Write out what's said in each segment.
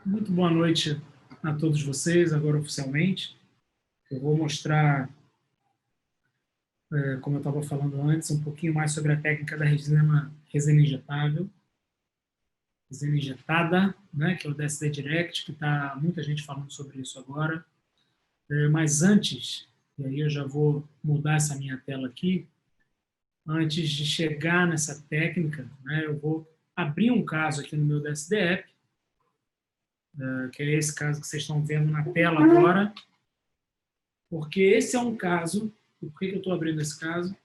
Muito boa noite a todos vocês, agora oficialmente. Eu vou mostrar, como eu estava falando antes, um pouquinho mais sobre a técnica da resina injetável, resina injetada, né, que é o DSD Direct, que está muita gente falando sobre isso agora. Mas antes, e aí eu já vou mudar essa minha tela aqui, antes de chegar nessa técnica, né, eu vou abrir um caso aqui no meu DSD App, que é esse caso que vocês estão vendo na tela agora, porque esse é um caso, e por que eu estou abrindo esse caso?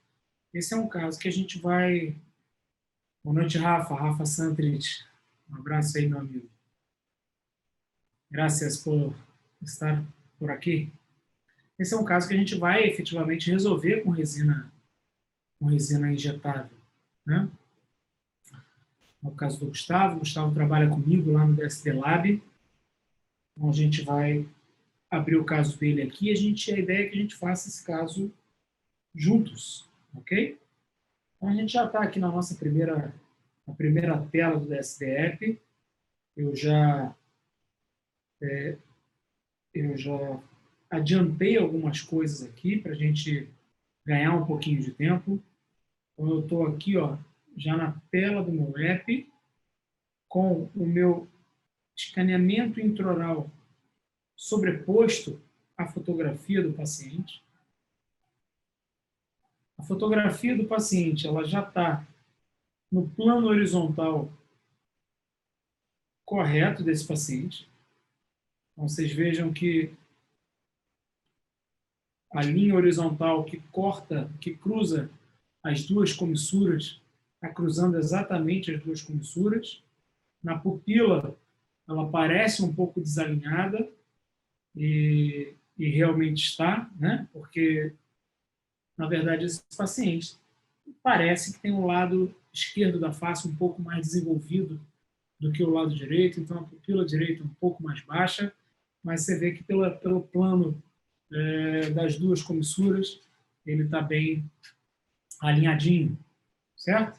Esse é um caso que a gente vai... Boa noite, Rafa Santrich. Um abraço aí, meu amigo. Graças por estar por aqui. Esse é um caso que a gente vai efetivamente resolver com resina injetável, né? É o caso do Gustavo. O Gustavo trabalha comigo lá no DSD Lab. Então, a gente vai abrir o caso dele aqui. A ideia é que a gente faça esse caso juntos, ok? Então, a gente já está aqui na nossa primeira tela do DSD App. Eu já adiantei algumas coisas aqui para a gente ganhar um pouquinho de tempo. Então, eu estou aqui, ó, já na tela do meu app, com o meu escaneamento intraoral sobreposto à fotografia do paciente. A fotografia do paciente ela já está no plano horizontal correto desse paciente. Então, vocês vejam que a linha horizontal que corta, que cruza as duas comissuras, está cruzando exatamente as duas comissuras. Na pupila, ela parece um pouco desalinhada, e realmente está, né? Porque, na verdade, esse paciente parece que tem um lado esquerdo da face um pouco mais desenvolvido do que o lado direito, então a pupila direita é um pouco mais baixa, mas você vê que pelo plano das duas comissuras, ele está bem alinhadinho, certo?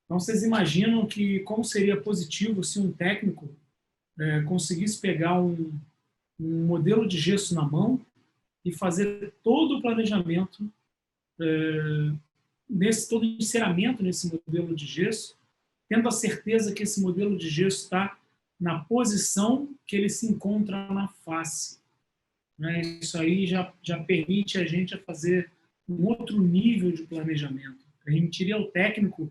Então, vocês imaginam que como seria positivo se um técnico conseguisse pegar um modelo de gesso na mão e fazer todo o planejamento, todo o enceramento nesse modelo de gesso, tendo a certeza que esse modelo de gesso está na posição que ele se encontra na face. Né? Isso aí já permite a gente fazer um outro nível de planejamento. Permitiria ao técnico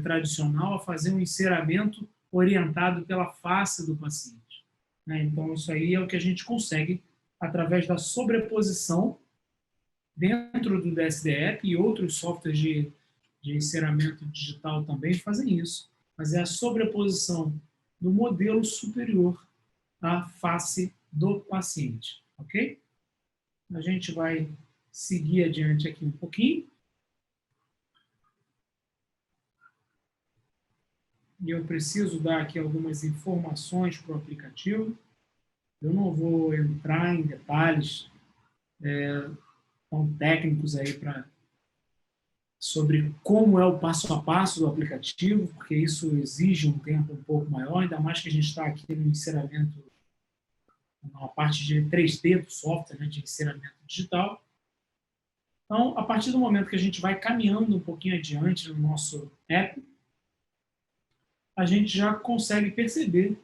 tradicional a fazer um enceramento orientado pela face do paciente. Né? Então, isso aí é o que a gente consegue através da sobreposição dentro do DSD App, e outros softwares de enceramento digital também fazem isso. Mas é a sobreposição do modelo superior à face do paciente. Ok? A gente vai seguir adiante aqui um pouquinho. E eu preciso dar aqui algumas informações para o aplicativo. Eu não vou entrar em detalhes tão técnicos aí sobre como é o passo a passo do aplicativo, porque isso exige um tempo um pouco maior, ainda mais que a gente está aqui no enceramento, na parte de 3D do software, né, de enceramento digital. Então, a partir do momento que a gente vai caminhando um pouquinho adiante no nosso app, a gente já consegue perceber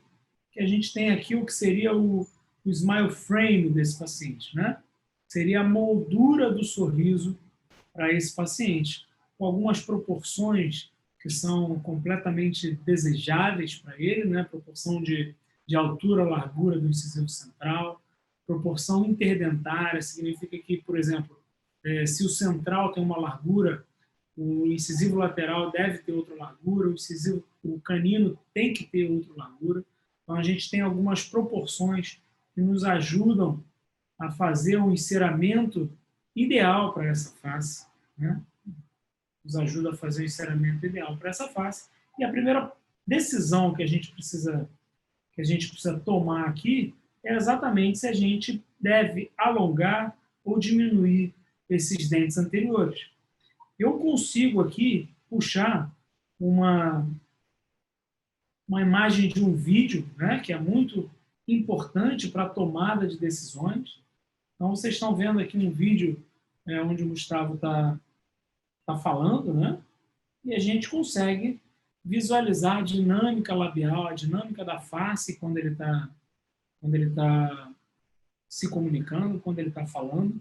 que a gente tem aqui o que seria o smile frame desse paciente, né? Seria a moldura do sorriso para esse paciente, com algumas proporções que são completamente desejáveis para ele, né? Proporção de altura, largura do incisivo central, proporção interdentária, significa que, por exemplo, se o central tem uma largura, o incisivo lateral deve ter outra largura, o canino tem que ter outra largura. Então, a gente tem algumas proporções que nos ajudam a fazer um enceramento ideal para essa face, né? Nos ajuda a fazer o enceramento ideal para essa face. E a primeira decisão que a gente precisa tomar aqui é exatamente se a gente deve alongar ou diminuir esses dentes anteriores. Eu consigo aqui puxar uma imagem de um vídeo, né, que é muito importante para a tomada de decisões. Então, vocês estão vendo aqui um vídeo onde o Gustavo está falando, né? E a gente consegue visualizar a dinâmica labial, a dinâmica da face quando ele está se comunicando, quando ele está falando.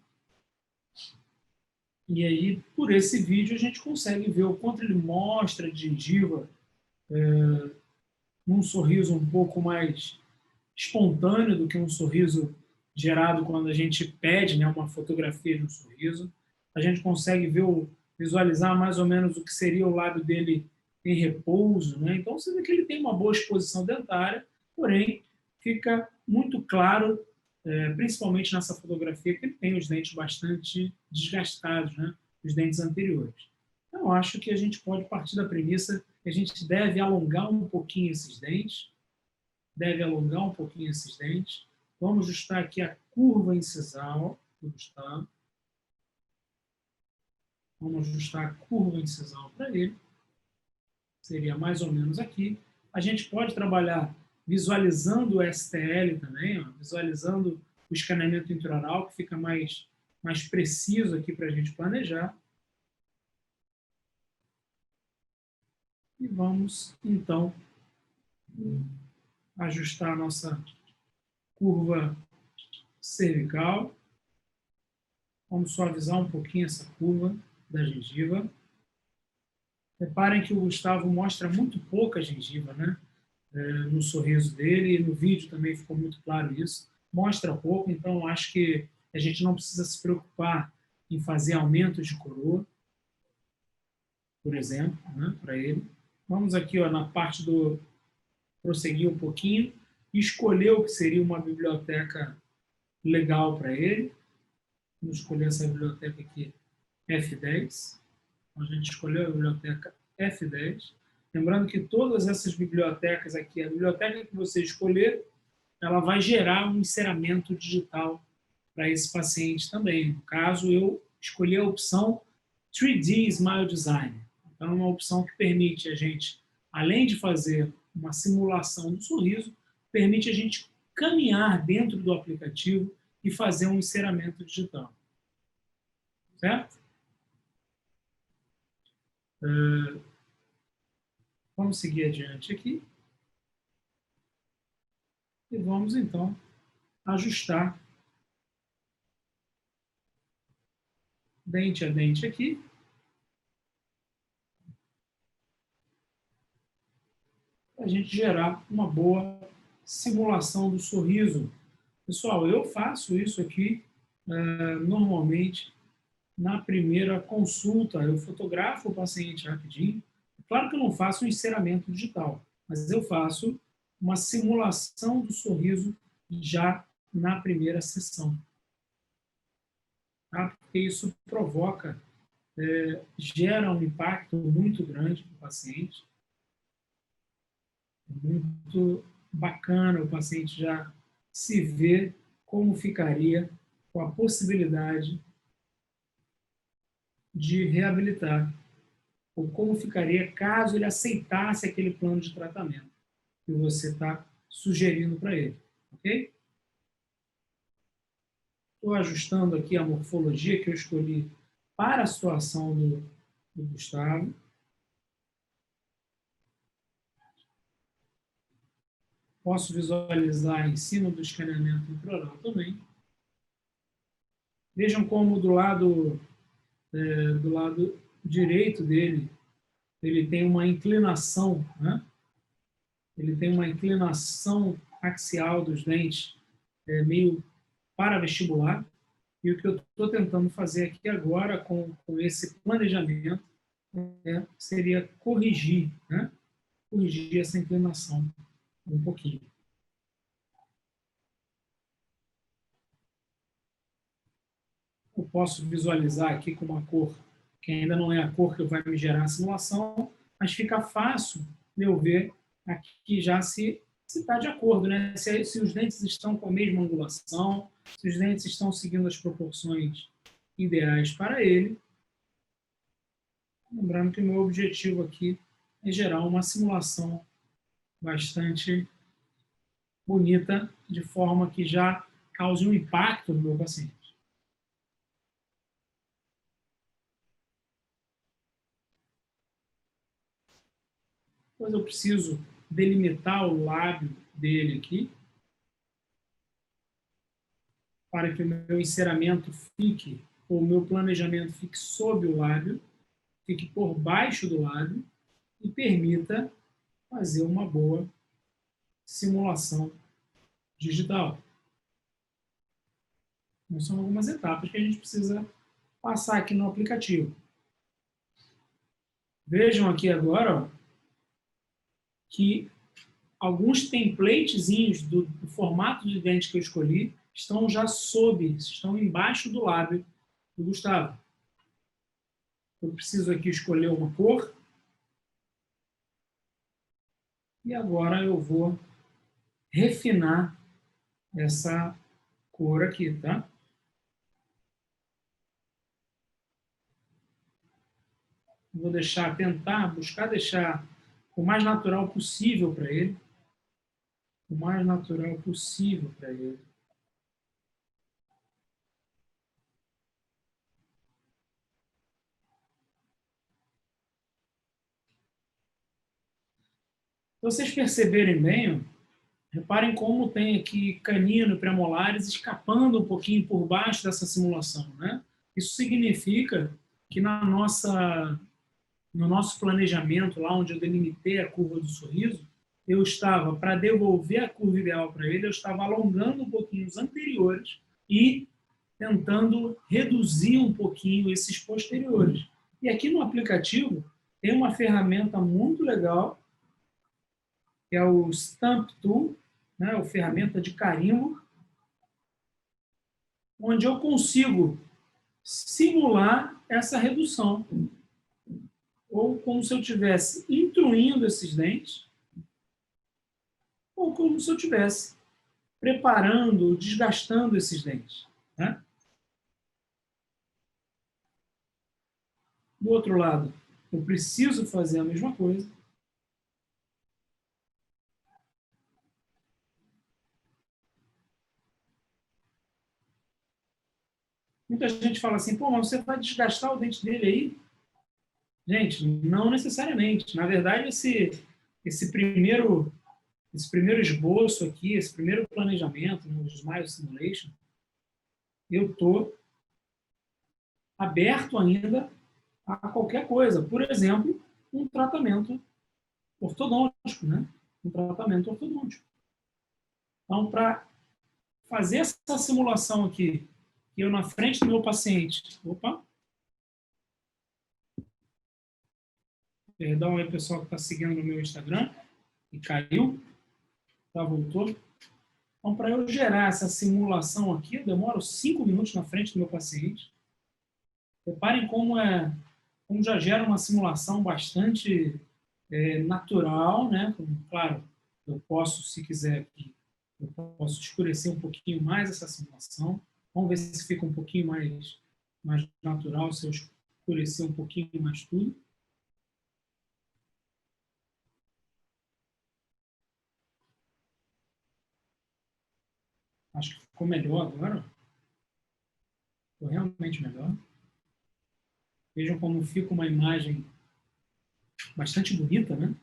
E aí, por esse vídeo, a gente consegue ver o quanto ele mostra de gengiva num sorriso um pouco mais espontâneo do que um sorriso gerado quando a gente pede, né, uma fotografia de um sorriso. A gente consegue visualizar mais ou menos o que seria o lábio dele em repouso, né? Então, você vê que ele tem uma boa exposição dentária, porém, fica muito claro, principalmente nessa fotografia, que ele tem os dentes bastante desgastados, né? Os dentes anteriores. Então, acho que a gente pode partir da premissa que a gente deve alongar um pouquinho esses dentes, Vamos ajustar aqui a curva incisal do Gustavo. Vamos ajustar a curva incisal para ele. Seria mais ou menos aqui. A gente pode trabalhar visualizando o STL também, ó, visualizando o escaneamento intraoral, que fica mais preciso aqui para a gente planejar. E vamos, então, ajustar a nossa curva cervical. Vamos suavizar um pouquinho essa curva da gengiva. Reparem que o Gustavo mostra muito pouca gengiva, né? No sorriso dele, e no vídeo também ficou muito claro isso. Mostra pouco, então acho que a gente não precisa se preocupar em fazer aumentos de coroa, por exemplo, né, para ele. Vamos aqui na parte do prosseguir um pouquinho e escolher o que seria uma biblioteca legal para ele. Vamos escolher essa biblioteca aqui, F10. A gente escolheu a biblioteca F10. Lembrando que todas essas bibliotecas aqui, a biblioteca que você escolher, ela vai gerar um enceramento digital para esse paciente também. No caso, eu escolhi a opção 3D Smile Design. Então, é uma opção que permite a gente, além de fazer uma simulação do sorriso, permite a gente caminhar dentro do aplicativo e fazer um enceramento digital. Certo? Vamos seguir adiante aqui. E vamos, então, ajustar dente a dente aqui. Para a gente gerar uma boa simulação do sorriso. Pessoal, eu faço isso aqui normalmente na primeira consulta. Eu fotografo o paciente rapidinho. Claro que eu não faço um enceramento digital, mas eu faço uma simulação do sorriso já na primeira sessão. Tá? Porque isso provoca, gera um impacto muito grande para o paciente. Muito bacana o paciente já se ver como ficaria com a possibilidade de reabilitar, ou como ficaria caso ele aceitasse aquele plano de tratamento que você está sugerindo para ele, ok? Estou ajustando aqui a morfologia que eu escolhi para a situação do Gustavo. Posso visualizar em cima do escaneamento intraoral também. Vejam como do lado direito dele, ele tem uma inclinação, né? Ele tem uma inclinação axial dos dentes, meio paravestibular. E o que eu estou tentando fazer aqui agora com esse planejamento seria corrigir, né? Corrigir essa inclinação um pouquinho. Eu posso visualizar aqui com uma cor que ainda não é a cor que vai me gerar a simulação, mas fica fácil de eu ver aqui já se está de acordo, né? Se os dentes estão com a mesma angulação, se os dentes estão seguindo as proporções ideais para ele. Lembrando que o meu objetivo aqui é gerar uma simulação bastante bonita, de forma que já cause um impacto no meu paciente. Depois eu preciso delimitar o lábio dele aqui, para que o meu enceramento fique, ou o meu planejamento fique sob o lábio, fique por baixo do lábio e permita fazer uma boa simulação digital. Então, são algumas etapas que a gente precisa passar aqui no aplicativo. Vejam aqui agora, ó, que alguns templatezinhos do formato de dente que eu escolhi estão já estão embaixo do lábio do Gustavo. Eu preciso aqui escolher uma cor. E agora eu vou refinar essa cor aqui, tá? Vou buscar deixar o mais natural possível para ele. O mais natural possível para ele. Se vocês perceberem bem, ó, reparem como tem aqui canino e premolares escapando um pouquinho por baixo dessa simulação, né? Isso significa que no nosso planejamento, lá onde eu delimitei a curva do sorriso, eu estava, para devolver a curva ideal para ele, eu estava alongando um pouquinho os anteriores e tentando reduzir um pouquinho esses posteriores. E aqui no aplicativo tem uma ferramenta muito legal, que é o Stamp Tool, né, a ferramenta de carimbo, onde eu consigo simular essa redução. Ou como se eu estivesse intruindo esses dentes, ou como se eu estivesse preparando, desgastando esses dentes. Né? Do outro lado, eu preciso fazer a mesma coisa. Muita gente fala assim, pô, mas você vai desgastar o dente dele aí? Gente, não necessariamente. Na verdade, esse primeiro esboço aqui, esse primeiro planejamento, no Smile Simulation, eu estou aberto ainda a qualquer coisa. Por exemplo, um tratamento ortodôntico, né? Um tratamento ortodôntico. Então, para fazer essa simulação aqui, eu na frente do meu paciente, opa, perdão aí, pessoal que está seguindo no meu Instagram, e caiu, tá, voltou. Então, para eu gerar essa simulação aqui, eu demoro 5 minutos na frente do meu paciente. Reparem como já gera uma simulação bastante natural, né? Claro, eu posso, se quiser, eu posso escurecer um pouquinho mais essa simulação. Vamos ver se fica um pouquinho mais natural, se eu escurecer um pouquinho mais tudo. Acho que ficou melhor agora. Ficou realmente melhor. Vejam como fica uma imagem bastante bonita, né?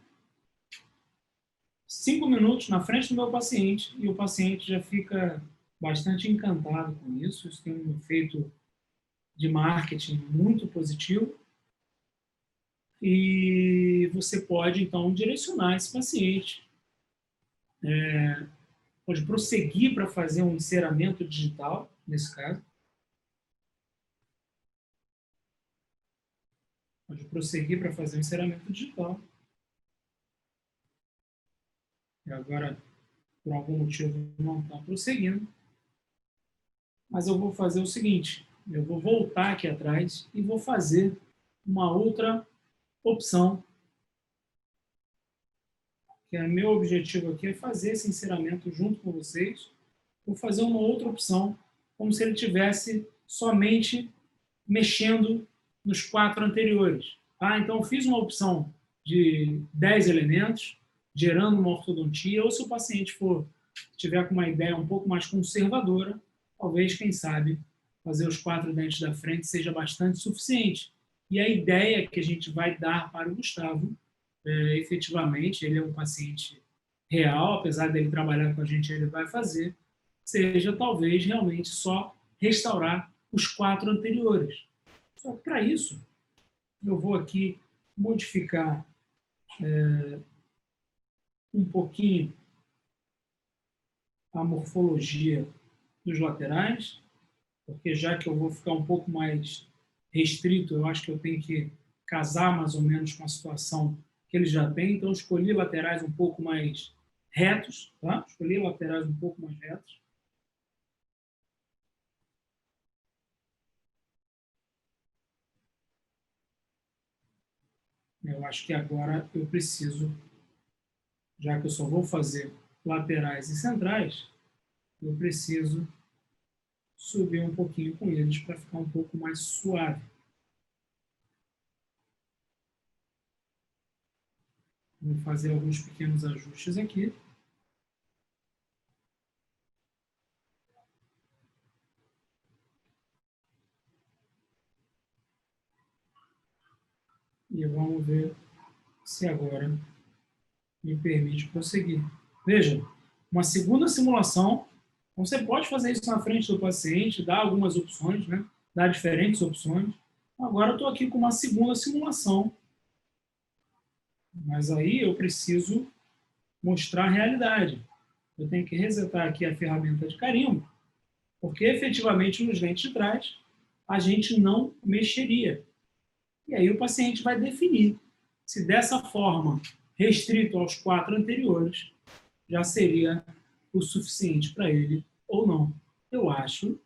5 minutos na frente do meu paciente e o paciente já fica bastante encantado com isso. Isso tem um efeito de marketing muito positivo. E você pode, então, direcionar esse paciente. Pode prosseguir para fazer um enceramento digital, nesse caso. Pode prosseguir para fazer um enceramento digital. E agora, por algum motivo, não está prosseguindo. Mas eu vou fazer o seguinte, eu vou voltar aqui atrás e vou fazer uma outra opção. Que é meu objetivo aqui é fazer esse enceramento junto com vocês. Vou fazer uma outra opção, como se ele estivesse somente mexendo nos 4 anteriores. Tá? Então, eu fiz uma opção de 10 elementos, gerando uma ortodontia, ou se o paciente for tiver com uma ideia um pouco mais conservadora, talvez, quem sabe, fazer os 4 dentes da frente seja bastante suficiente. E a ideia que a gente vai dar para o Gustavo, efetivamente, ele é um paciente real, apesar dele trabalhar com a gente, ele vai fazer, seja talvez realmente só restaurar os 4 anteriores. Só que para isso, eu vou aqui modificar um pouquinho a morfologia dos laterais, porque já que eu vou ficar um pouco mais restrito, eu acho que eu tenho que casar mais ou menos com a situação que ele já tem, então escolhi laterais um pouco mais retos, tá? Escolhi laterais um pouco mais retos. Eu acho que agora eu preciso, já que eu só vou fazer laterais e centrais, eu preciso subir um pouquinho com eles para ficar um pouco mais suave. Vou fazer alguns pequenos ajustes aqui. E vamos ver se agora me permite prosseguir. Veja, uma segunda simulação, então você pode fazer isso na frente do paciente, dar algumas opções, né? Dar diferentes opções. Agora eu estou aqui com uma segunda simulação, mas aí eu preciso mostrar a realidade. Eu tenho que resetar aqui a ferramenta de carimbo, porque efetivamente nos dentes de trás a gente não mexeria. E aí o paciente vai definir se dessa forma, restrito aos 4 anteriores, já seria o suficiente para ele ou não. Eu acho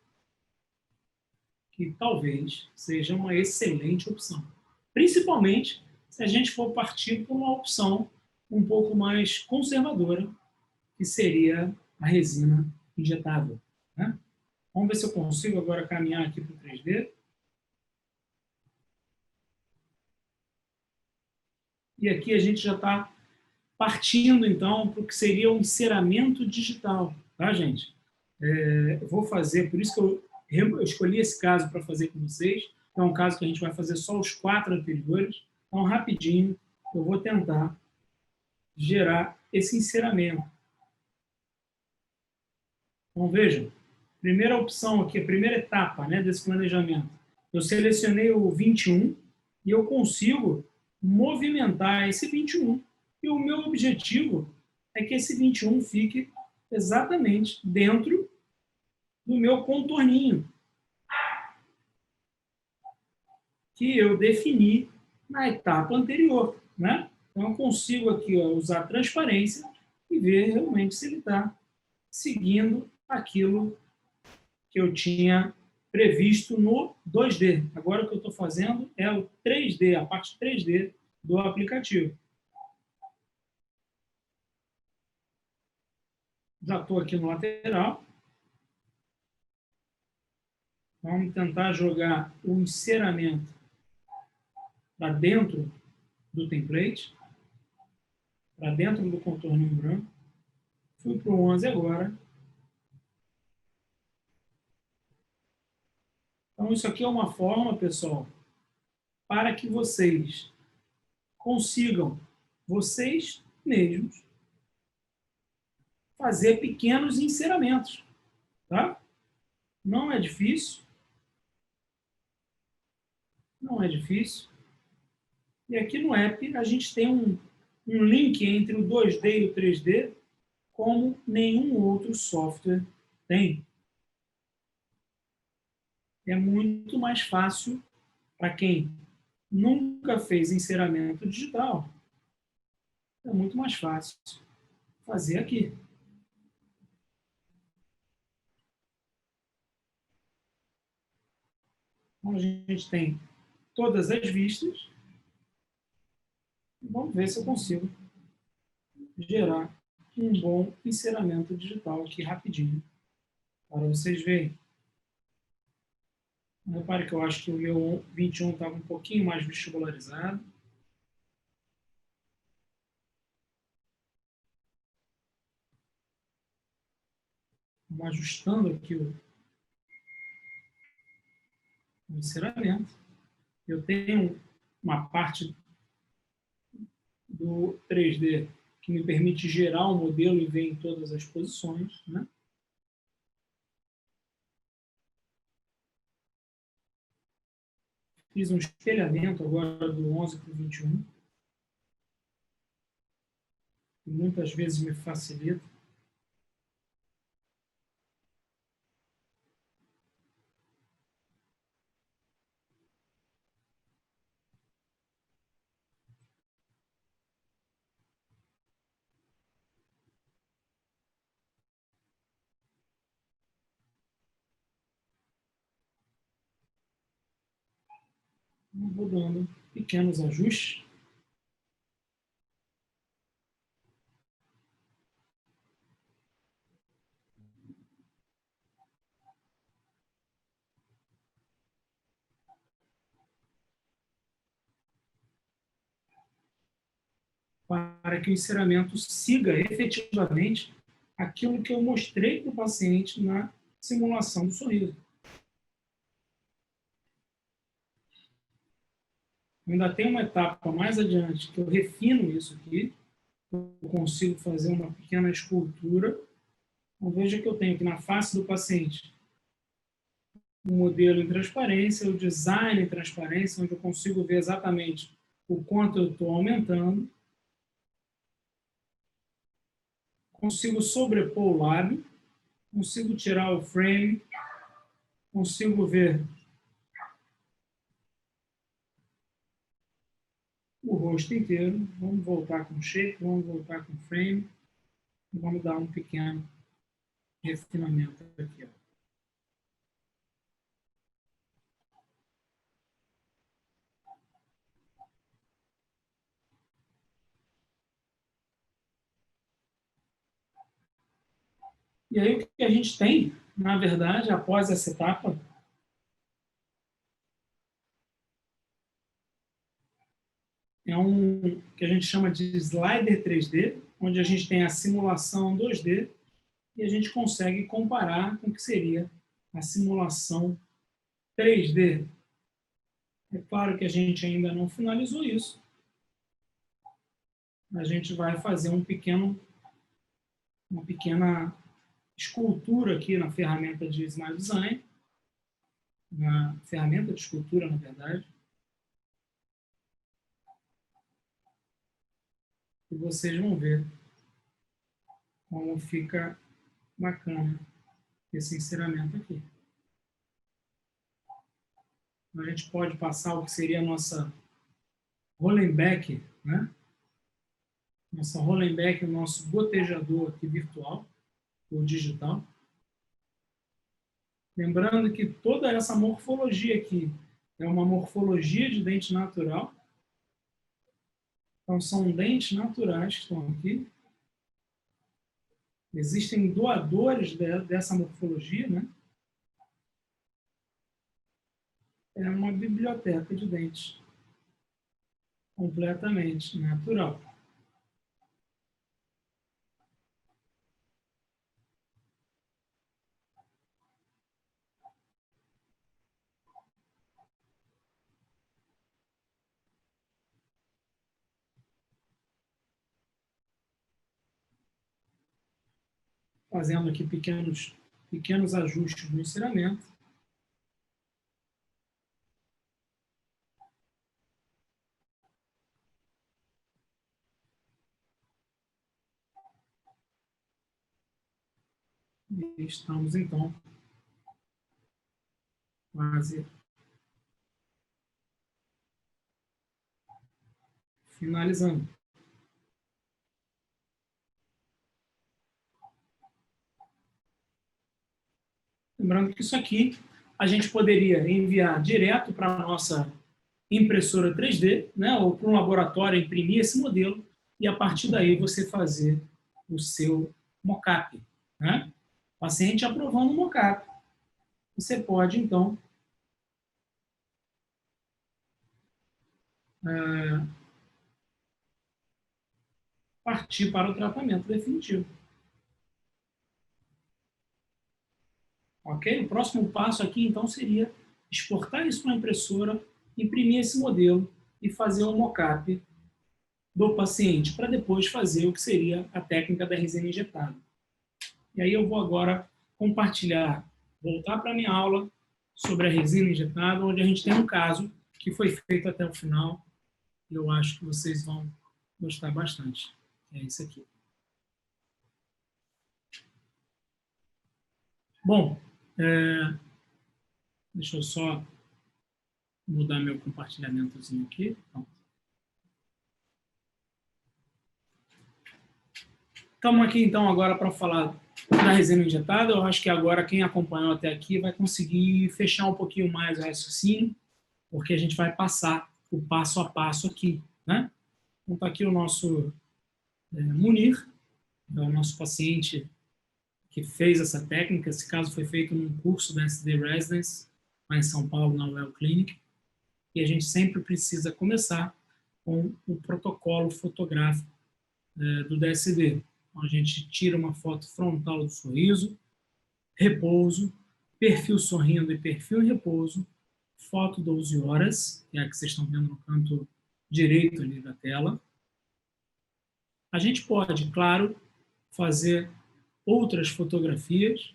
que talvez seja uma excelente opção. Principalmente se a gente for partir por uma opção um pouco mais conservadora, que seria a resina injetável. Né? Vamos ver se eu consigo agora caminhar aqui para o 3D. E aqui a gente já está partindo, então, para o que seria o enceramento digital. Tá, gente? Eu vou fazer, por isso que eu escolhi esse caso para fazer com vocês. É um caso que a gente vai fazer só os 4 anteriores. Então, rapidinho, eu vou tentar gerar esse enceramento. Então, vejam, primeira opção aqui, a primeira etapa, né, desse planejamento. Eu selecionei o 21 e eu consigo movimentar esse 21. E o meu objetivo é que esse 21 fique exatamente dentro do meu contorninho, que eu defini na etapa anterior. Né? Então, eu consigo aqui usar transparência e ver realmente se ele está seguindo aquilo que eu tinha previsto no 2D. Agora o que eu estou fazendo é o 3D, a parte 3D do aplicativo. Já estou aqui no lateral. Vamos tentar jogar o enceramento para dentro do template, para dentro do contorno branco. Fui para o 11 agora. Então, isso aqui é uma forma, pessoal, para que vocês consigam, vocês mesmos, fazer pequenos enceramentos. Tá? Não é difícil. Não é difícil. E aqui no app a gente tem um link entre o 2D e o 3D como nenhum outro software tem. É muito mais fácil para quem nunca fez enceramento digital. É muito mais fácil fazer aqui. Então a gente tem todas as vistas. Vamos ver se eu consigo gerar um bom enceramento digital aqui rapidinho, para vocês verem. Repare que eu acho que o meu 21 estava um pouquinho mais vestibularizado. Vamos ajustando aqui o enceramento. Eu tenho uma parte do 3D que me permite gerar o modelo e ver em todas as posições, né? Fiz um espelhamento agora do 11 para o 21, que muitas vezes me facilita. Vou dando pequenos ajustes. Para que o enceramento siga efetivamente aquilo que eu mostrei para o paciente na simulação do sorriso. Ainda tem uma etapa mais adiante que eu refino isso aqui, eu consigo fazer uma pequena escultura. Então, veja que eu tenho aqui na face do paciente o modelo em transparência, o design em transparência, onde eu consigo ver exatamente o quanto eu estou aumentando. Consigo sobrepor o lábio, consigo tirar o frame, consigo ver o rosto inteiro. Vamos voltar com o shape, vamos voltar com o frame e vamos dar um pequeno refinamento aqui. Ó. E aí o que a gente tem, na verdade, após essa etapa, é um que a gente chama de slider 3D, onde a gente tem a simulação 2D e a gente consegue comparar com o que seria a simulação 3D. É claro que a gente ainda não finalizou isso. A gente vai fazer uma pequena escultura aqui na ferramenta de Smile Design, na ferramenta de escultura, na verdade. E vocês vão ver como fica bacana esse enceramento aqui. A gente pode passar o que seria a nossa Rollenbeck, né? Nossa Rollenbeck, o nosso gotejador aqui virtual, ou digital. Lembrando que toda essa morfologia aqui é uma morfologia de dente natural. Então, são dentes naturais que estão aqui. Existem doadores dessa morfologia, né? É uma biblioteca de dentes completamente natural. Fazendo aqui pequenos ajustes no enceramento. E estamos, então, quase finalizando. Lembrando que isso aqui a gente poderia enviar direto para a nossa impressora 3D, né, ou para um laboratório imprimir esse modelo e a partir daí você fazer o seu mockup, né? O paciente aprovando o mockup, você pode então partir para o tratamento definitivo. Ok? O próximo passo aqui, então, seria exportar isso para a impressora, imprimir esse modelo e fazer um mock-up do paciente, para depois fazer o que seria a técnica da resina injetada. E aí eu vou agora compartilhar, voltar para a minha aula sobre a resina injetada, onde a gente tem um caso que foi feito até o final, e eu acho que vocês vão gostar bastante. É esse aqui. Bom, deixa eu só mudar meu compartilhamentozinho aqui. Estamos aqui, então, agora para falar da resina injetada. Eu acho que agora quem acompanhou até aqui vai conseguir fechar um pouquinho mais o raciocínio, porque a gente vai passar o passo a passo aqui, né? Então, está aqui o nosso Munir, é o nosso paciente que fez essa técnica. Esse caso foi feito num curso da SD Residence, lá em São Paulo, na Well Clinic, e a gente sempre precisa começar com o protocolo fotográfico do DSD. Então, a gente tira uma foto frontal do sorriso, repouso, perfil sorrindo e perfil em repouso, foto 12 horas, que é a que vocês estão vendo no canto direito ali da tela. A gente pode, claro, fazer outras fotografias,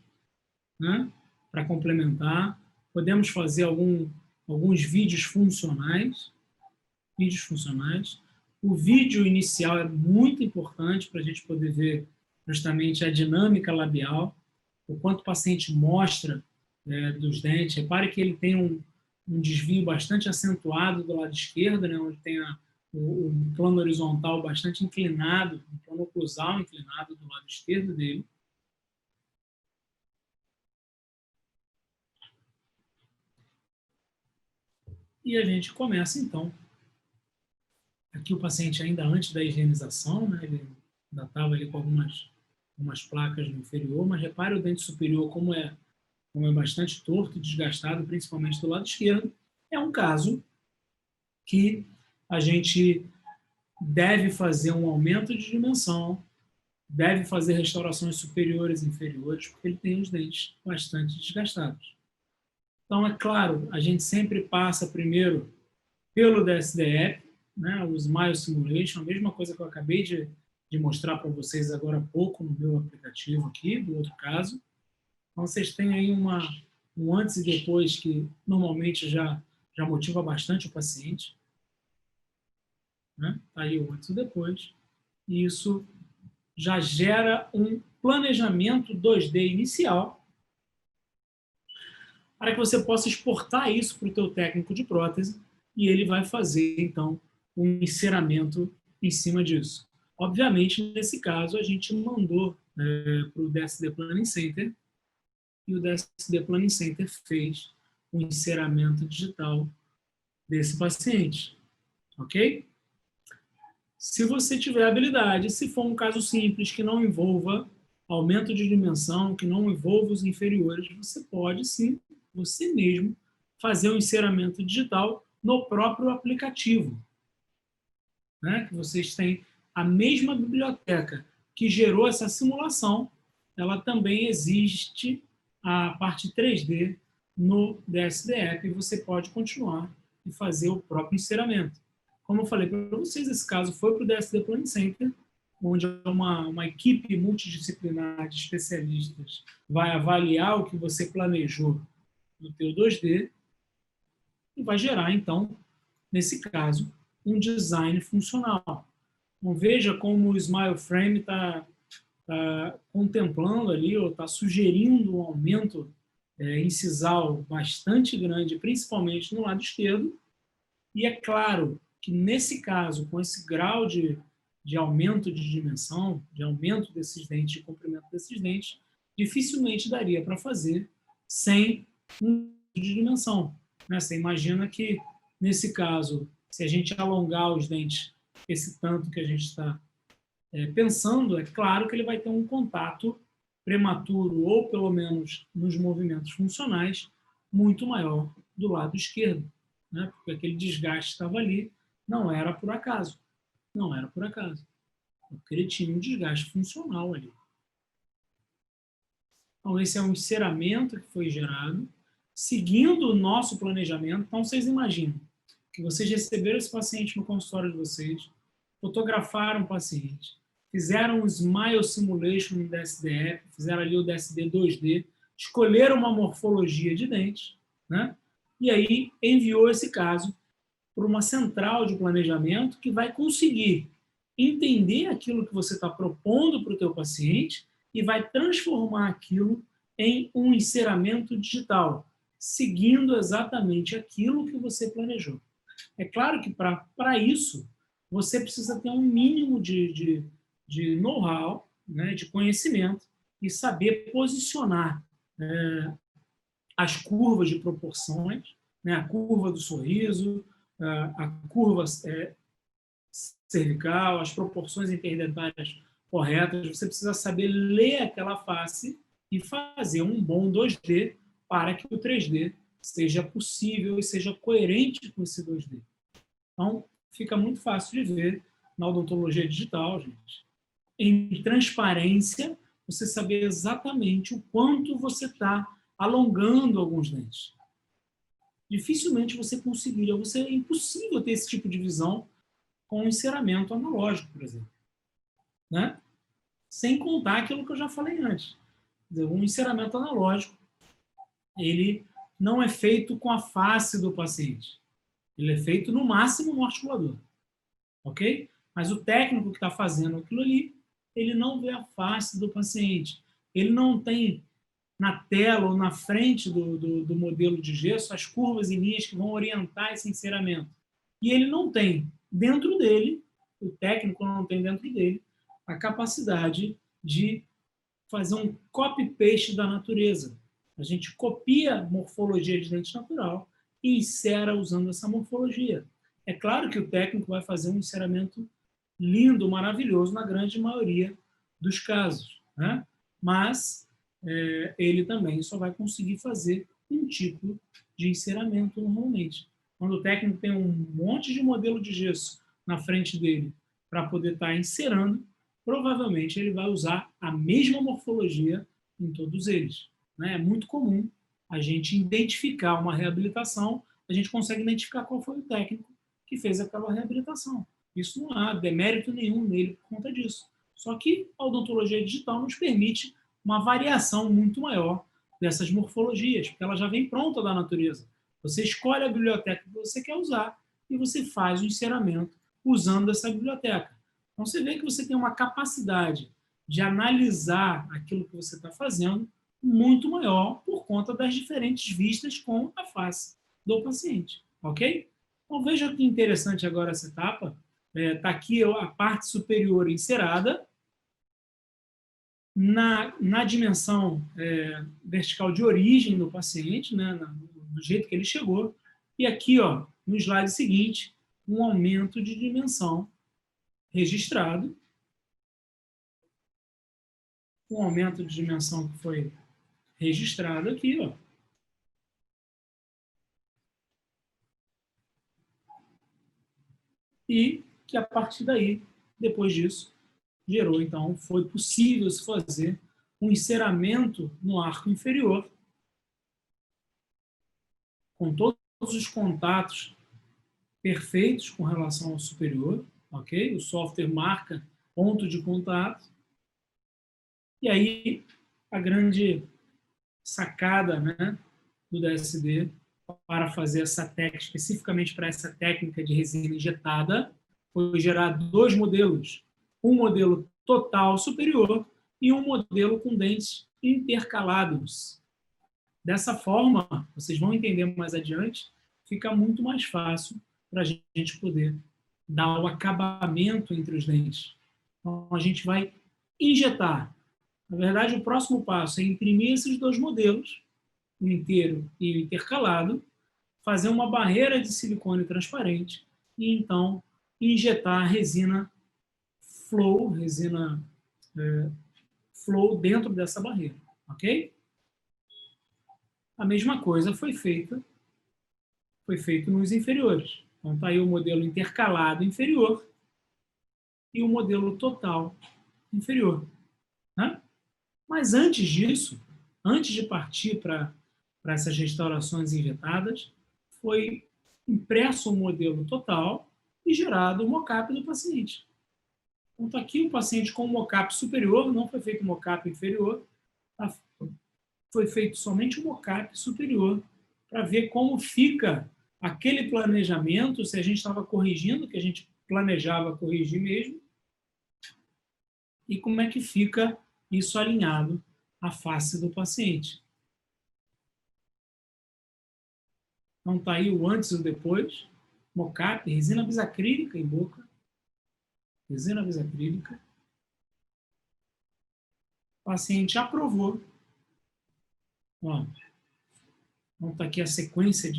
né, para complementar. Podemos fazer alguns vídeos funcionais. O vídeo inicial é muito importante para a gente poder ver justamente a dinâmica labial, o quanto o paciente mostra dos dentes. Repare que ele tem um desvio bastante acentuado do lado esquerdo, né, onde tem o plano horizontal bastante inclinado, o plano oclusal inclinado do lado esquerdo dele. E a gente começa, então. Aqui o paciente ainda antes da higienização, né, ele ainda estava ali com algumas placas no inferior, mas repare o dente superior como é bastante torto e desgastado, principalmente do lado esquerdo. É um caso que a gente deve fazer um aumento de dimensão, deve fazer restaurações superiores e inferiores, porque ele tem os dentes bastante desgastados. Então, é claro, a gente sempre passa primeiro pelo DSDF, né, o Smile Simulation, a mesma coisa que eu acabei de mostrar para vocês agora há pouco no meu aplicativo aqui, do outro caso. Então, vocês têm aí um antes e depois que normalmente já motiva bastante o paciente. Né? Tá aí o antes e depois. E isso já gera um planejamento 2D inicial para que você possa exportar isso para o teu técnico de prótese e ele vai fazer, então, um enceramento em cima disso. Obviamente, nesse caso, a gente mandou para o DSD Planning Center e o DSD Planning Center fez o enceramento digital desse paciente. Ok? Se você tiver habilidade, se for um caso simples que não envolva aumento de dimensão, que não envolva os inferiores, você pode sim, você mesmo, fazer o enceramento digital no próprio aplicativo. Né? Que vocês têm a mesma biblioteca que gerou essa simulação, ela também existe a parte 3D no DSDF e você pode continuar e fazer o próprio enceramento. Como eu falei para vocês, esse caso foi para o DSD Planning Center, onde uma equipe multidisciplinar de especialistas vai avaliar o que você planejou no teu 2D e vai gerar, então, nesse caso, um design funcional. Então, veja como o Smile Frame está contemplando ali, ou está sugerindo um aumento incisal bastante grande, principalmente no lado esquerdo, e é claro que nesse caso, com esse grau de aumento de dimensão, de aumento desses dentes, de comprimento desses dentes, dificilmente daria para fazer sem um de dimensão. Né? Você imagina que, nesse caso, se a gente alongar os dentes esse tanto que a gente está pensando, é claro que ele vai ter um contato prematuro, ou pelo menos nos movimentos funcionais, muito maior do lado esquerdo. Né? Porque aquele desgaste estava ali, não era por acaso. Não era por acaso. Porque ele tinha um desgaste funcional ali. Então, esse é um enceramento que foi gerado, seguindo o nosso planejamento. Então, vocês imaginam que vocês receberam esse paciente no consultório de vocês, fotografaram o paciente, fizeram um Smile Simulation no DSDF, fizeram ali o DSD 2D, escolheram uma morfologia de dente, né? E aí enviou esse caso para uma central de planejamento que vai conseguir entender aquilo que você está propondo para o teu paciente e vai transformar aquilo em um enceramento digital, seguindo exatamente aquilo que você planejou. É claro que para isso você precisa ter um mínimo de know-how, né, de conhecimento e saber posicionar as curvas de proporções, né, a curva do sorriso, a curva cervical, as proporções interdentárias corretas. Você precisa saber ler aquela face e fazer um bom 2D para que o 3D seja possível e seja coerente com esse 2D. Então, fica muito fácil de ver na odontologia digital, gente. Em transparência, você saber exatamente o quanto você está alongando alguns dentes. Dificilmente você conseguiria, é impossível ter esse tipo de visão com um enceramento analógico, por exemplo. Né? Sem contar aquilo que eu já falei antes. Um enceramento analógico, ele não é feito com a face do paciente. Ele é feito no máximo no articulador. Ok? Mas o técnico que está fazendo aquilo ali, ele não vê a face do paciente. Ele não tem na tela ou na frente do modelo de gesso as curvas e linhas que vão orientar esse enceramento. E ele não tem dentro dele, o técnico não tem dentro dele, a capacidade de fazer um copy-paste da natureza. A gente copia a morfologia de dente natural e insera usando essa morfologia. É claro que o técnico vai fazer um enceramento lindo, maravilhoso, na grande maioria dos casos, né? Mas ele também só vai conseguir fazer um tipo de enceramento normalmente. Quando o técnico tem um monte de modelo de gesso na frente dele para poder estar encerando, provavelmente ele vai usar a mesma morfologia em todos eles. Né? É muito comum a gente identificar uma reabilitação, a gente consegue identificar qual foi o técnico que fez aquela reabilitação. Isso não há demérito nenhum nele por conta disso. Só que a odontologia digital nos permite uma variação muito maior dessas morfologias, porque ela já vem pronta da natureza. Você escolhe a biblioteca que você quer usar e você faz o enceramento usando essa biblioteca. Então, você vê que você tem uma capacidade de analisar aquilo que você está fazendo muito maior por conta das diferentes vistas com a face do paciente. Ok? Então, veja que interessante agora essa etapa. Está aqui a parte superior encerada, na dimensão vertical de origem do paciente, né, do jeito que ele chegou. E aqui, ó, no slide seguinte, um aumento de dimensão registrado. Um aumento de dimensão que foi registrado aqui, ó. E que a partir daí, depois disso, gerou, então, foi possível se fazer um enceramento no arco inferior, com todos os contatos perfeitos com relação ao superior, ok? O software marca ponto de contato. E aí, a grande sacada, né, do DSD para fazer essa técnica, especificamente para essa técnica de resina injetada, foi gerar dois modelos. Um modelo total superior e um modelo com dentes intercalados. Dessa forma, vocês vão entender mais adiante, fica muito mais fácil para a gente poder dar o acabamento entre os dentes. Então, a gente vai injetar. Na verdade, o próximo passo é imprimir esses dois modelos, o inteiro e o intercalado, fazer uma barreira de silicone transparente e, então, injetar a resina flow dentro dessa barreira. Ok? A mesma coisa foi feito nos inferiores. Então, está aí o modelo intercalado inferior e o modelo total inferior. Né? Mas antes disso, antes de partir para essas restaurações injetadas, foi impresso um modelo total e gerado o mockup do paciente. Então, está aqui o paciente com o mockup superior, não foi feito o mockup inferior, tá? Foi feito somente o mockup superior, para ver como fica aquele planejamento, se a gente estava corrigindo, que a gente planejava corrigir mesmo, e como é que fica isso alinhado à face do paciente. Então, está aí o antes e o depois, mockup, resina bisacrílica em boca, resina bisacrílica. O paciente aprovou. Ó, então, está aqui a sequência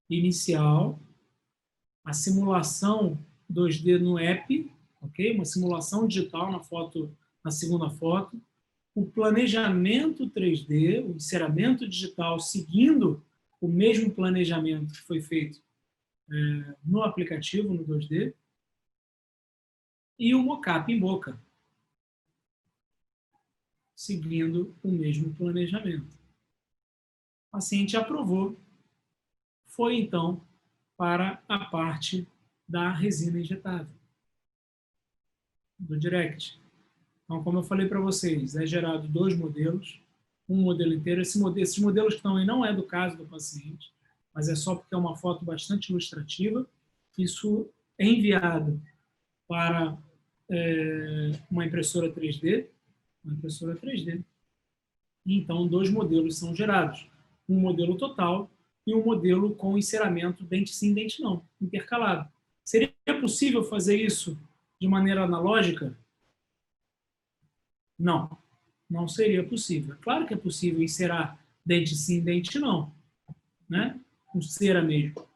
inicial, a simulação 2D no EP, ok? Uma simulação digital na segunda foto, o planejamento 3D, o enceramento digital seguindo o mesmo planejamento que foi feito no aplicativo, no 2D, e o mockup em boca, seguindo o mesmo planejamento. O paciente aprovou, foi então para a parte da resina injetável, do direct. Então, como eu falei para vocês, é gerado 2 modelos, um modelo inteiro. Esses modelos que estão aí não é do caso do paciente, mas é só porque é uma foto bastante ilustrativa. Isso é enviado para uma impressora 3D, e então 2 modelos são gerados. Um modelo total e um modelo com enceramento dente sim, dente não, intercalado. Seria possível fazer isso de maneira analógica? Não, não seria possível. Claro que é possível encerar dente sim, dente não, né? Com cera mesmo.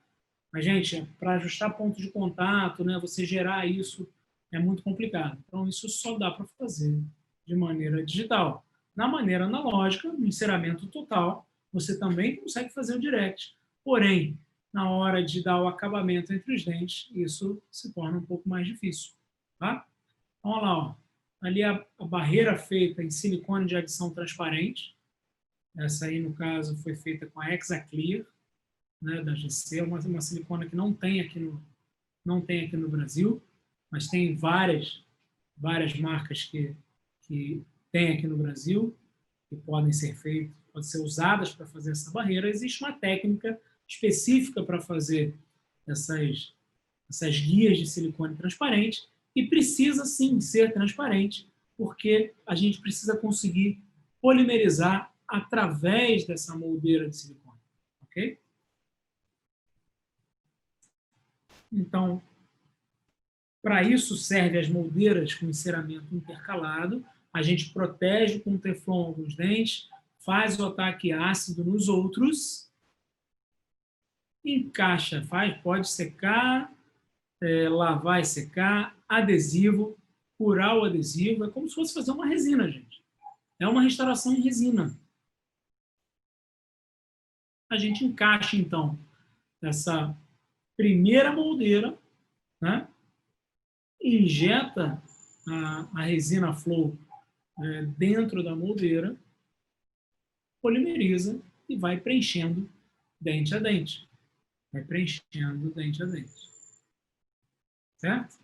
Mas, gente, para ajustar ponto de contato, né, você gerar isso é muito complicado. Então, isso só dá para fazer de maneira digital. Na maneira analógica, no enceramento total, você também consegue fazer o direct. Porém, na hora de dar o acabamento entre os dentes, isso se torna um pouco mais difícil. Tá? Então, olha lá, ó. Ali a barreira feita em silicone de adição transparente. Essa aí, no caso, foi feita com a Exaclear, né, da GC, uma silicona que não tem aqui no Brasil, mas tem várias marcas que tem aqui no Brasil, que podem ser feitas, podem ser usadas para fazer essa barreira. Existe uma técnica específica para fazer essas guias de silicone transparente, e precisa sim ser transparente, porque a gente precisa conseguir polimerizar através dessa moldeira de silicone, ok? Então, para isso servem as moldeiras com enceramento intercalado. A gente protege com teflon alguns dentes, faz o ataque ácido nos outros, encaixa, pode secar, lavar e secar, adesivo, curar o adesivo. É como se fosse fazer uma resina, gente. É uma restauração em resina. A gente encaixa, então, essa primeira moldeira, né? Injeta a resina Flow dentro da moldeira, polimeriza e vai preenchendo dente a dente. Vai preenchendo dente a dente. Certo?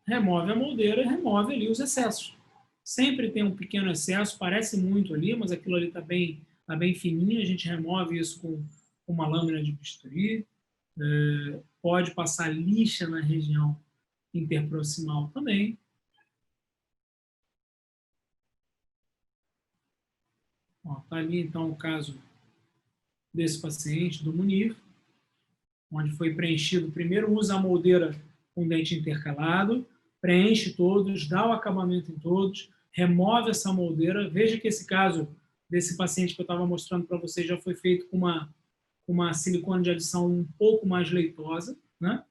Remove a moldeira e remove ali os excessos. Sempre tem um pequeno excesso, parece muito ali, mas aquilo ali está bem fininho, a gente remove isso com uma lâmina de bisturi. Pode passar lixa na região interproximal também. Está ali, então, o caso desse paciente, do Munir, onde foi preenchido, primeiro usa a moldeira com dente intercalado, preenche todos, dá o acabamento em todos, remove essa moldeira. Veja que esse caso desse paciente que eu estava mostrando para vocês já foi feito com uma silicone de adição um pouco mais leitosa, né?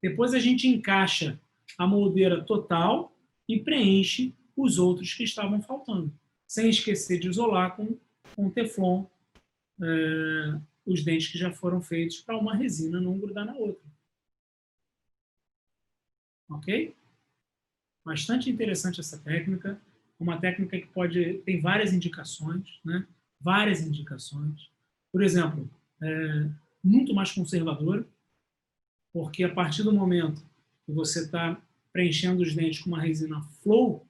Depois a gente encaixa a moldeira total e preenche os outros que estavam faltando, sem esquecer de isolar com teflon os dentes que já foram feitos para uma resina não grudar na outra. Ok? Bastante interessante essa técnica. Uma técnica que tem várias indicações, né? Várias indicações. Por exemplo, muito mais conservadora, porque a partir do momento que você está preenchendo os dentes com uma resina flow,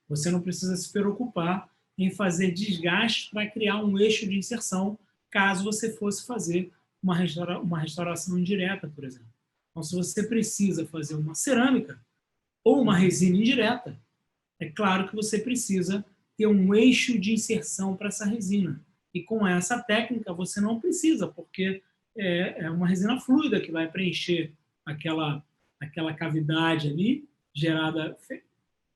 você não precisa se preocupar em fazer desgastes para criar um eixo de inserção, caso você fosse fazer uma restauração indireta, por exemplo. Então, se você precisa fazer uma cerâmica ou uma resina indireta, é claro que você precisa ter um eixo de inserção para essa resina. E com essa técnica você não precisa, porque é uma resina fluida que vai preencher aquela cavidade ali,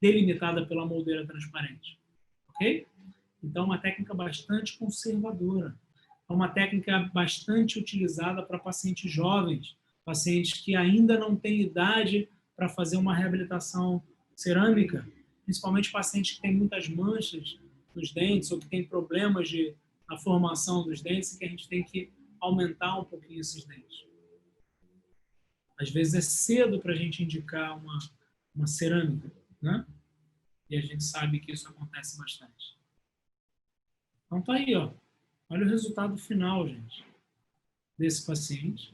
delimitada pela moldeira transparente. Ok? Então, é uma técnica bastante conservadora. É uma técnica bastante utilizada para pacientes jovens, pacientes que ainda não têm idade para fazer uma reabilitação cerâmica, principalmente pacientes que têm muitas manchas nos dentes ou que têm problemas na formação dos dentes e que a gente tem que aumentar um pouquinho esses dentes. Às vezes é cedo para a gente indicar uma cerâmica, né? E a gente sabe que isso acontece bastante. Então tá aí, ó. Olha o resultado final, gente, desse paciente.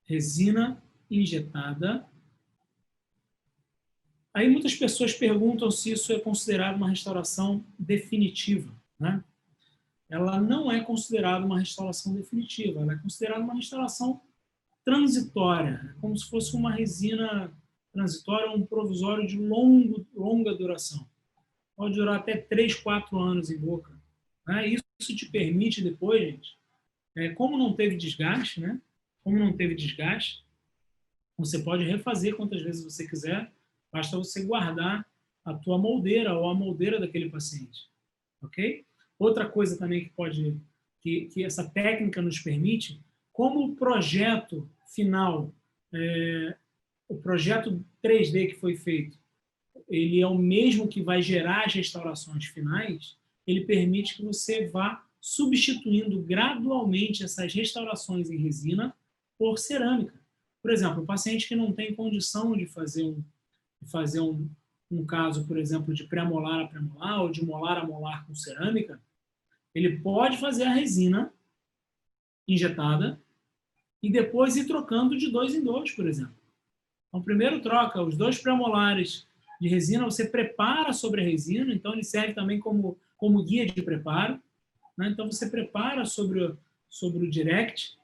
Resina injetada. Aí muitas pessoas perguntam se isso é considerado uma restauração definitiva, né? Ela não é considerada uma restauração definitiva, ela é considerada uma restauração transitória, como se fosse uma resina transitória, um provisório de longa duração. Pode durar até 3, 4 anos em boca. Né? Isso te permite depois, gente, como não teve desgaste, né? Como não teve desgaste, você pode refazer quantas vezes você quiser, basta você guardar a tua moldeira ou a moldeira daquele paciente. Ok? Outra coisa também que essa técnica nos permite, como o projeto final, o projeto 3D que foi feito, ele é o mesmo que vai gerar as restaurações finais, ele permite que você vá substituindo gradualmente essas restaurações em resina por cerâmica. Por exemplo, o paciente que não tem condição de fazer um caso, por exemplo, de pré-molar a pré-molar ou de molar a molar com cerâmica, ele pode fazer a resina injetada e depois ir trocando de 2 em 2, por exemplo. Então, primeiro troca os 2 pré-molares de resina, você prepara sobre a resina, então ele serve também como guia de preparo. Né? Então, você prepara sobre o direct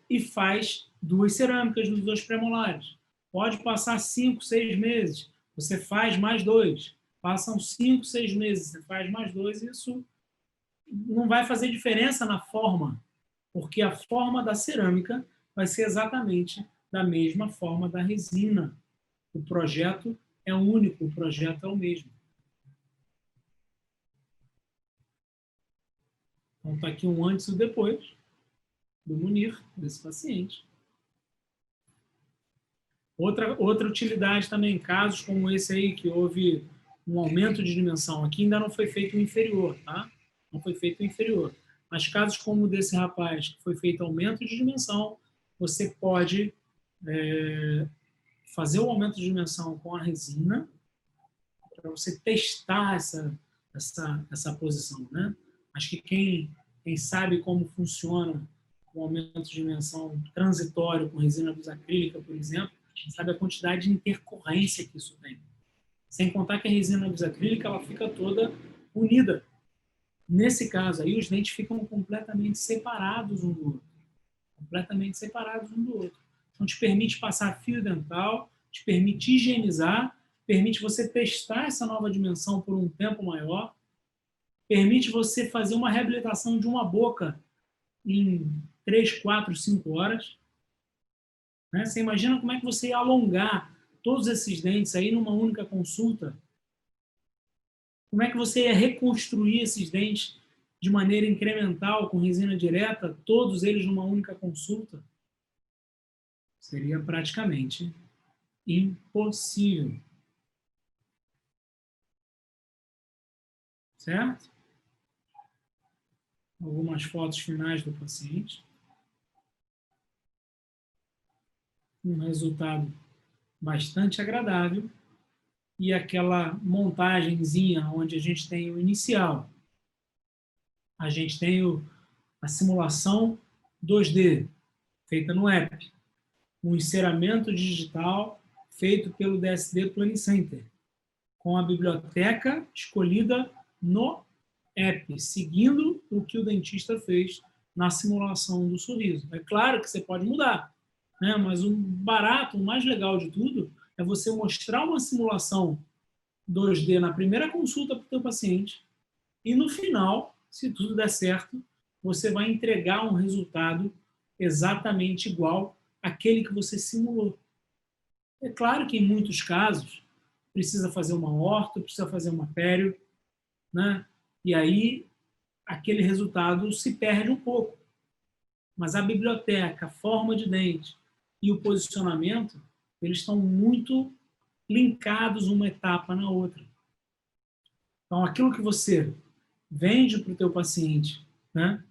e faz 2 cerâmicas nos 2 pré-molares. Pode passar 5, 6 meses, você faz mais 2. Passam 5, 6 meses, você faz mais 2, isso não vai fazer diferença na forma, porque a forma da cerâmica vai ser exatamente da mesma forma da resina. O projeto é único, o projeto é o mesmo. Então, está aqui um antes e depois do Munir, desse paciente. Outra utilidade também, casos como esse aí, que houve um aumento de dimensão. Aqui ainda não foi feito o inferior, tá? Não foi feito o inferior. Mas casos como o desse rapaz, que foi feito aumento de dimensão, você pode fazer o aumento de dimensão com a resina para você testar essa posição, né? Acho que quem sabe como funciona o aumento de dimensão transitório com resina bisacrílica, por exemplo, sabe a quantidade de intercorrência que isso tem. Sem contar que a resina bisacrílica ela fica toda unida. Nesse caso aí, os dentes ficam completamente separados um do outro. Completamente separados um do outro. Então, te permite passar fio dental, te permite higienizar, permite você testar essa nova dimensão por um tempo maior, permite você fazer uma reabilitação de uma boca em 3, 4, 5 horas. Né? Você imagina como é que você ia alongar todos esses dentes aí numa única consulta? Como é que você ia reconstruir esses dentes de maneira incremental, com resina direta, todos eles numa única consulta? Seria praticamente impossível. Certo? Algumas fotos finais do paciente. um resultado bastante agradável, e aquela montagenzinha onde a gente tem o inicial, a gente tem a simulação 2D, feita no app, um enceramento digital feito pelo DSD Planning Center, com a biblioteca escolhida no app, seguindo o que o dentista fez na simulação do sorriso. É claro que você pode mudar, né? Mas o barato, o mais legal de tudo, é você mostrar uma simulação 2D na primeira consulta para o teu paciente e no final, se tudo der certo, você vai entregar um resultado exatamente igual àquele que você simulou. É claro que em muitos casos precisa fazer uma orto, precisa fazer uma pério, né? E aí aquele resultado se perde um pouco. Mas a biblioteca, a forma de dente e o posicionamento, eles estão muito linkados uma etapa na outra. Então, aquilo que você vende para o teu paciente, né?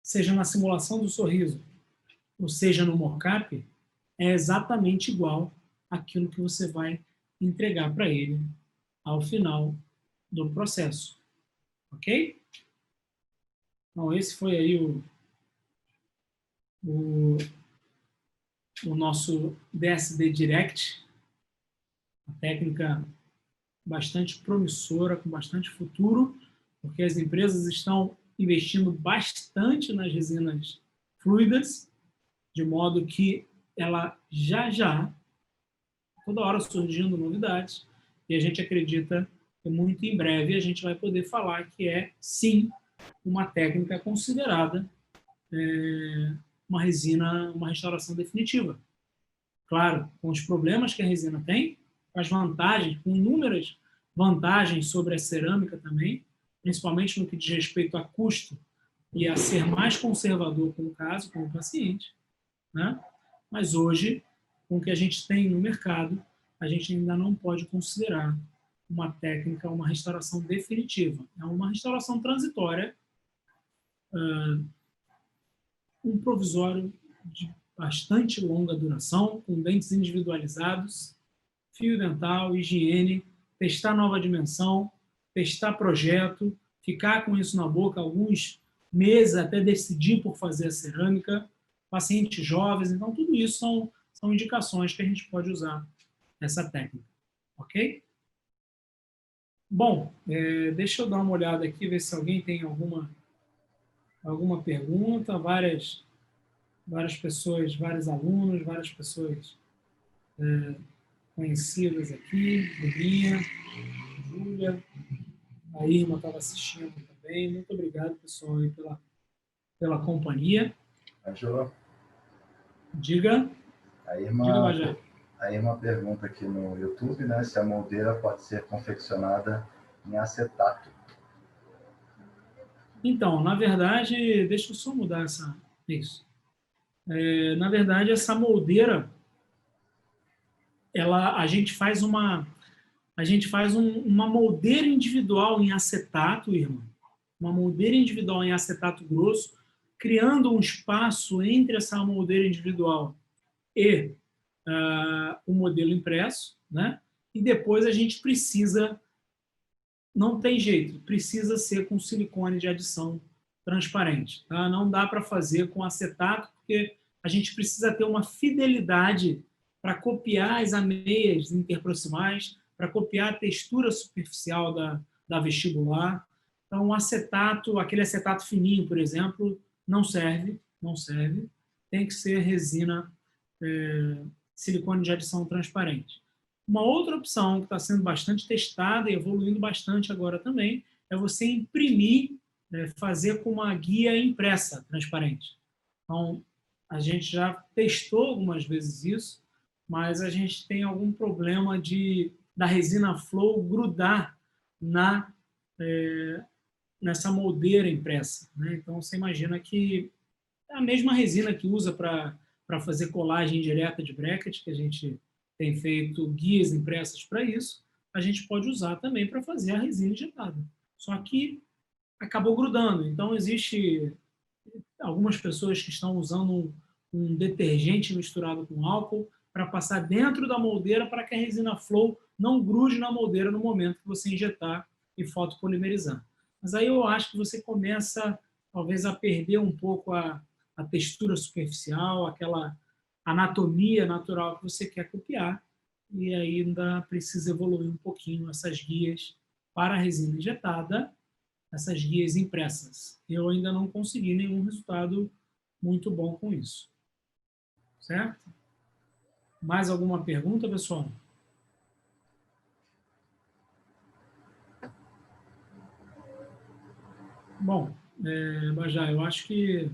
Seja na simulação do sorriso, ou seja no mockup, é exatamente igual àquilo que você vai entregar para ele ao final do processo. Ok? Então, esse foi aí o nosso DSD Direct, uma técnica bastante promissora, com bastante futuro, porque as empresas estão investindo bastante nas resinas fluidas, de modo que ela já, toda hora surgindo novidades, e a gente acredita que muito em breve a gente vai poder falar que é, sim, uma técnica considerada uma resina, uma restauração definitiva. Claro, com os problemas que a resina tem, com as vantagens, com inúmeras vantagens sobre a cerâmica também, principalmente no que diz respeito a custo e a ser mais conservador com o caso, com o paciente, né? Mas hoje, com o que a gente tem no mercado, a gente ainda não pode considerar uma técnica, uma restauração definitiva. É uma restauração transitória, um provisório de bastante longa duração, com dentes individualizados, fio dental, higiene, testar nova dimensão, testar projeto, ficar com isso na boca alguns meses até decidir por fazer a cerâmica, pacientes jovens, então tudo isso são indicações que a gente pode usar nessa técnica, ok? Bom, deixa eu dar uma olhada aqui, ver se alguém tem alguma pergunta, várias pessoas, vários alunos, várias pessoas conhecidas aqui, Lulinha, Júlia, a Irma estava assistindo também. Muito obrigado, pessoal, aí pela companhia. Angela? Diga. Diga, Bajé. A Irma pergunta aqui no YouTube, né, se a moldeira pode ser confeccionada em acetato. Então, na verdade, deixa eu só mudar isso. Na verdade, essa moldeira, a gente faz uma moldeira individual em acetato, Irma. Uma moldeira individual em acetato grosso, criando um espaço entre essa moldeira individual e o modelo impresso, né? E depois a gente precisa, não tem jeito, precisa ser com silicone de adição transparente. Tá? Não dá para fazer com acetato, porque a gente precisa ter uma fidelidade para copiar as ameias interproximais, para copiar a textura superficial da vestibular. Então, o acetato, aquele acetato fininho, por exemplo, não serve. Tem que ser resina silicone de adição transparente. Uma outra opção que está sendo bastante testada e evoluindo bastante agora também é você imprimir, fazer com uma guia impressa transparente. Então, a gente já testou algumas vezes isso, mas a gente tem algum problema da resina flow grudar nessa moldeira impressa, né? Então, você imagina que é a mesma resina que usa para fazer colagem direta de bracket, que a gente tem feito guias impressas para isso, a gente pode usar também para fazer a resina injetada. Só que acabou grudando. Então, existe algumas pessoas que estão usando um detergente misturado com álcool para passar dentro da moldeira para que a resina flow não grude na moldeira no momento que você injetar e fotopolimerizar. Mas aí eu acho que você começa, talvez, a perder um pouco a textura superficial, aquela anatomia natural que você quer copiar, e ainda precisa evoluir um pouquinho essas guias para a resina injetada, essas guias impressas. Eu ainda não consegui nenhum resultado muito bom com isso. Certo? Mais alguma pergunta, pessoal? Bom, Bajá, eu acho que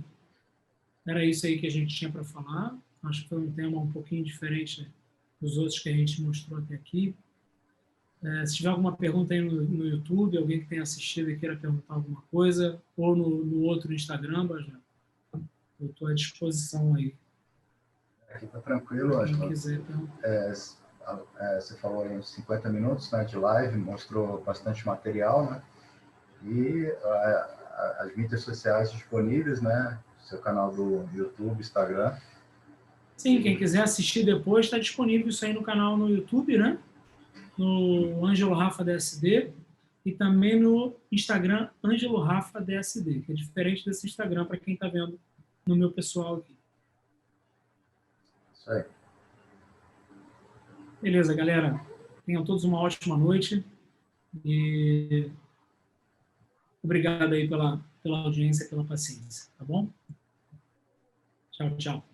era isso aí que a gente tinha para falar. Acho que foi um tema um pouquinho diferente dos outros que a gente mostrou até aqui. Se tiver alguma pergunta aí no YouTube, alguém que tenha assistido e queira perguntar alguma coisa, ou no outro Instagram, Bajá, eu estou à disposição aí. Aqui está tranquilo, acho que quiser, você falou em 50 minutos, né, de live, mostrou bastante material, né? E as mídias sociais disponíveis, né? Seu canal do YouTube, Instagram. Sim, quem quiser assistir depois, está disponível isso aí no canal no YouTube, né? No Ângelo Rafa DSD e também no Instagram Ângelo Rafa DSD, que é diferente desse Instagram para quem está vendo no meu pessoal aqui. Isso aí. Beleza, galera. Tenham todos uma ótima noite e obrigado aí pela audiência, pela paciência, tá bom? Tchau, tchau.